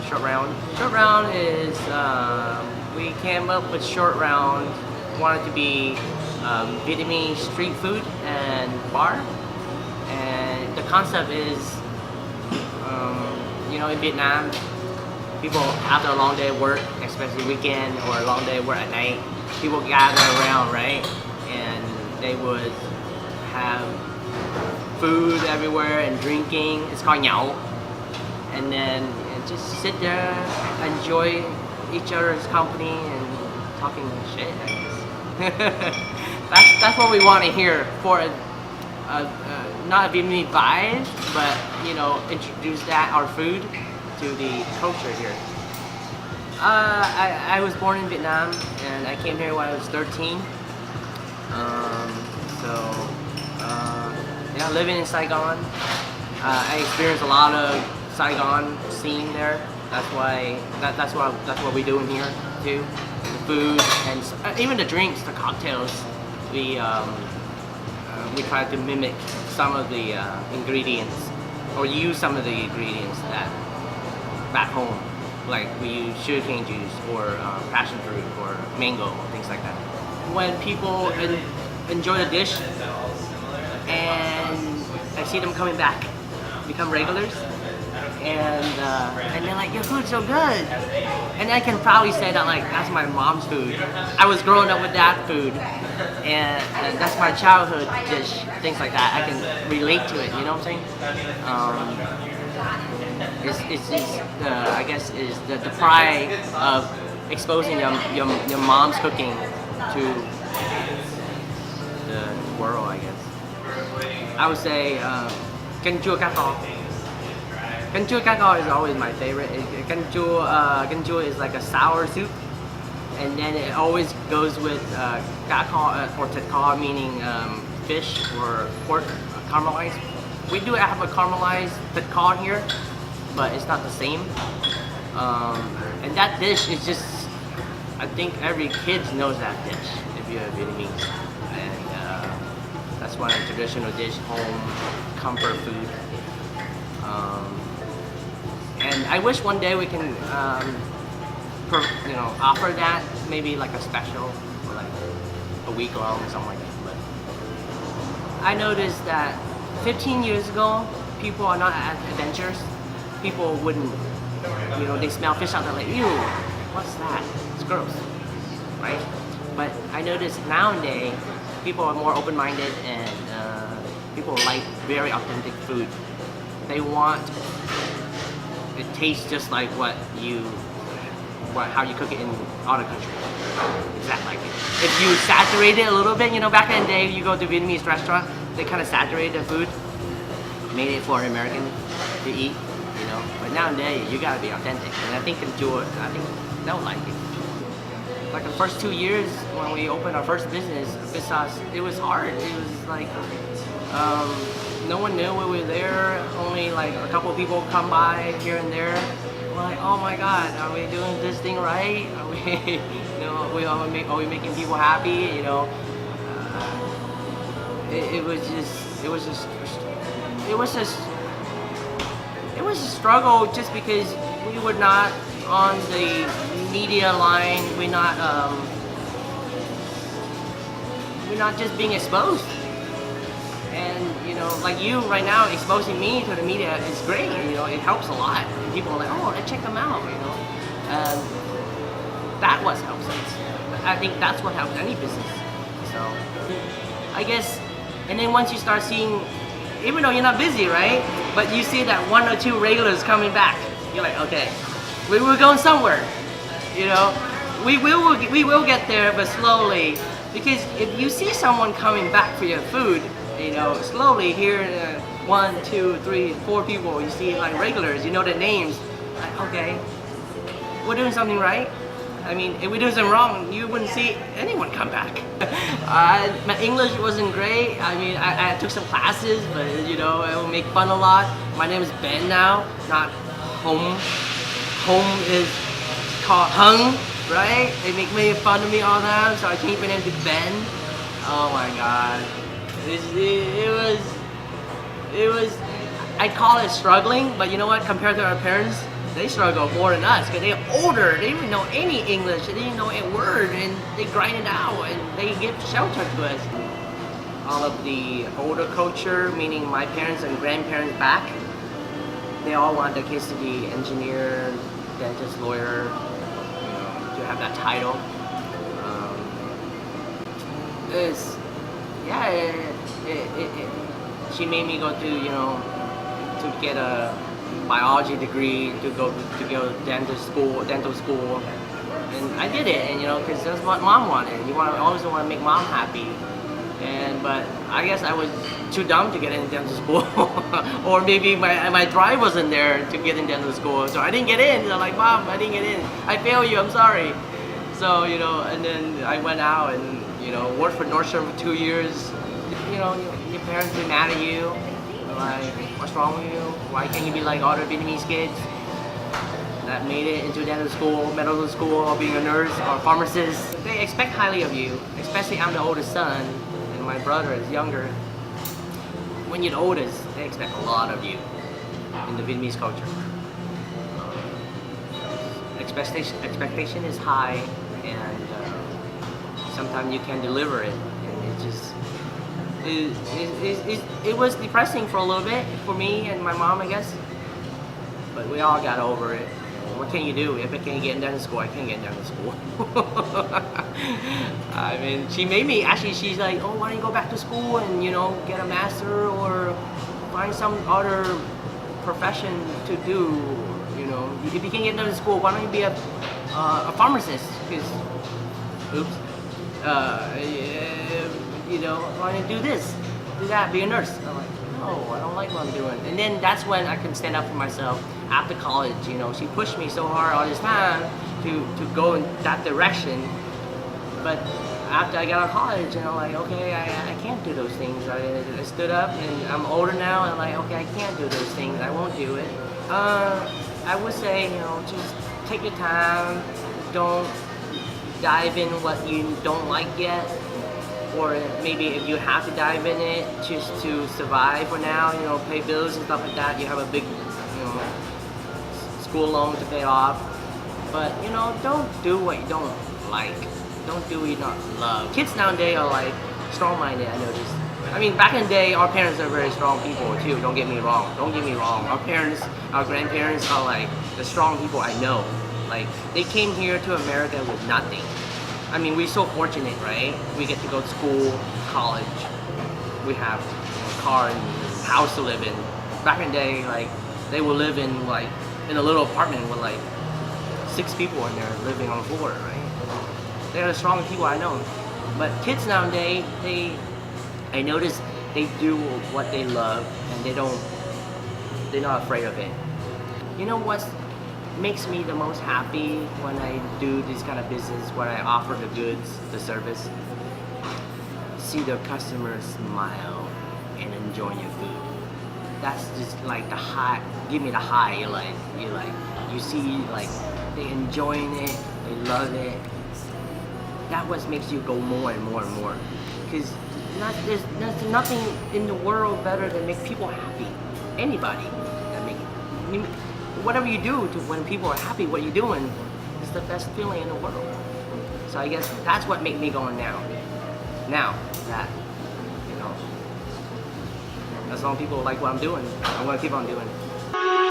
short round. Short round is we came up with short round. Wanted to be Vietnamese street food and bar, and the concept is, in Vietnam, people after a long day of work, especially weekend or a long day of work at night, people gather around, right? And they would have food everywhere and drinking. It's called nhậu. And then just sit there, enjoy each other's company and talking shit, I guess. That's what we want to hear for not a Vietnamese vibe, but introduce our food to the culture here. I was born in Vietnam and I came here when I was 13. Living in Saigon, I experienced a lot of Saigon scene there. That's what we're doing here too. The food and even the drinks, the cocktails. We try to mimic some of the ingredients, or use some of the ingredients that back home, like we use sugarcane juice or passion fruit or mango, things like that. When people enjoy the dish and I see them coming back, become regulars, and they're like, your food's so good, and I can proudly say that that's my mom's food. I was growing up with that food, and that's my childhood dish, things like that. I can relate to it, you know what I'm saying? It's I guess is the pride of exposing your mom's cooking to the world, I guess. I would say canh chua cá kho. Canh chua cá kho is always my favorite. Canh chua is like a sour soup, and then it always goes with cá kho or thịt kho, meaning fish or pork caramelized. We do have a caramelized thịt kho here, but it's not the same. And that dish is just, I think every kid knows that dish if you're Vietnamese. That's one of the traditional dish, home comfort food. And I wish one day we can, offer that, maybe like a special, or like a week long or something like that. But I noticed that 15 years ago, people are not as adventurous. People wouldn't, they smell fish out there like, ew, what's that? It's gross, right? But I noticed nowadays, people are more open-minded and people like very authentic food. They want it tastes just like how you cook it in other countries. Exactly like it. If you saturate it a little bit, back in the day, you go to Vietnamese restaurant, they kind of saturate the food, made it for an American to eat, But nowadays, you gotta be authentic, and I think they'll like it. Like the first 2 years when we opened our first business, it was hard. It was like no one knew we were there. Only like a couple of people come by here and there. We're like, oh my God, are we doing this thing right? Are we, are we making people happy? It was a struggle just because we were not on the media line. We're not just being exposed, and like you right now exposing me to the media is great. It helps a lot. And people are like, oh, let's check them out. That what helps us. I think that's what helps any business. So I guess, and then once you start seeing, even though you're not busy, right? But you see that 1 or 2 regulars coming back, you're like, okay, we were going somewhere. We will get there, but slowly. Because if you see someone coming back for your food, slowly here, 1, 2, 3, 4 people, you see like regulars, their names. Like, okay, we're doing something right. I mean, if we do something wrong, you wouldn't see anyone come back. My English wasn't great. I mean, I took some classes, but I will make fun a lot. My name is Ben now, not Home. Home is called Hung, right? They make fun of me all the time, so I changed my name to Ben. Oh my God, it was. I call it struggling, but you know what? Compared to our parents, they struggle more than us because they're older. They didn't know any English. They didn't know a word, and they grind it out, and they give shelter to us. All of the older culture, meaning my parents and grandparents back, they all want their kids to be engineer, dentist, lawyer, to have that title. She made me go to, to get a biology degree, to go to dental school, and I did it, and because that's what mom wanted. You always want to make mom happy, but I guess I was too dumb to get into dental school, or maybe my drive wasn't there to get in dental school, so I didn't get in. I'm like, Mom, I didn't get in. I failed you. I'm sorry. So and then I went out and worked for North Shore for 2 years. Your parents be mad at you. Like, what's wrong with you? Why can't you be like other Vietnamese kids that made it into dental school, medical school, or being a nurse or pharmacist? They expect highly of you, especially I'm the oldest son and my brother is younger. When you're the oldest, they expect a lot of you in the Vietnamese culture. Expectation is high, and sometimes you can deliver it, and it was depressing for a little bit for me and my mom, I guess, but we all got over it. What can you do? If I can't get in dental school, I can't get in dental school. I mean, she made me, actually, she's like, oh, why don't you go back to school and get a master or find some other profession to do. If you can't get into school, why don't you be a pharmacist? Because, why don't you do this, do that, be a nurse? I'm like, no, I don't like what I'm doing. And then that's when I can stand up for myself after college. She pushed me so hard all this time to go in that direction. But after I got out of college, and I'm like, okay, I can't do those things. I stood up, and I'm older now, and I'm like, okay, I can't do those things. I won't do it. I would say, just take your time. Don't dive in what you don't like yet. Or maybe if you have to dive in it just to survive for now, pay bills and stuff like that. You have a big, school loan to pay off. But, don't do what you don't like. Don't do what you don't love. Kids nowadays are like strong-minded, I noticed. I mean, back in the day, our parents are very strong people too. Don't get me wrong. Our parents, our grandparents are like the strong people I know. Like, they came here to America with nothing. I mean, we're so fortunate, right? We get to go to school, college. We have a car and house to live in. Back in the day, like, they would live in a little apartment with 6 people in there living on the floor, right? They're the strongest people I know. But kids nowadays, I notice they do what they love, and they're not afraid of it. You know what makes me the most happy when I do this kind of business, when I offer the goods, the service? See the customers smile and enjoy your food. That's just like the high, give me the high. You see they enjoying it, they love it. That what makes you go more and more and more. Because there's nothing in the world better than make people happy. Anybody that whatever you do when people are happy, what you're doing is the best feeling in the world. So I guess that's what makes me going now. Now that, as long as people like what I'm doing, I'm gonna keep on doing it.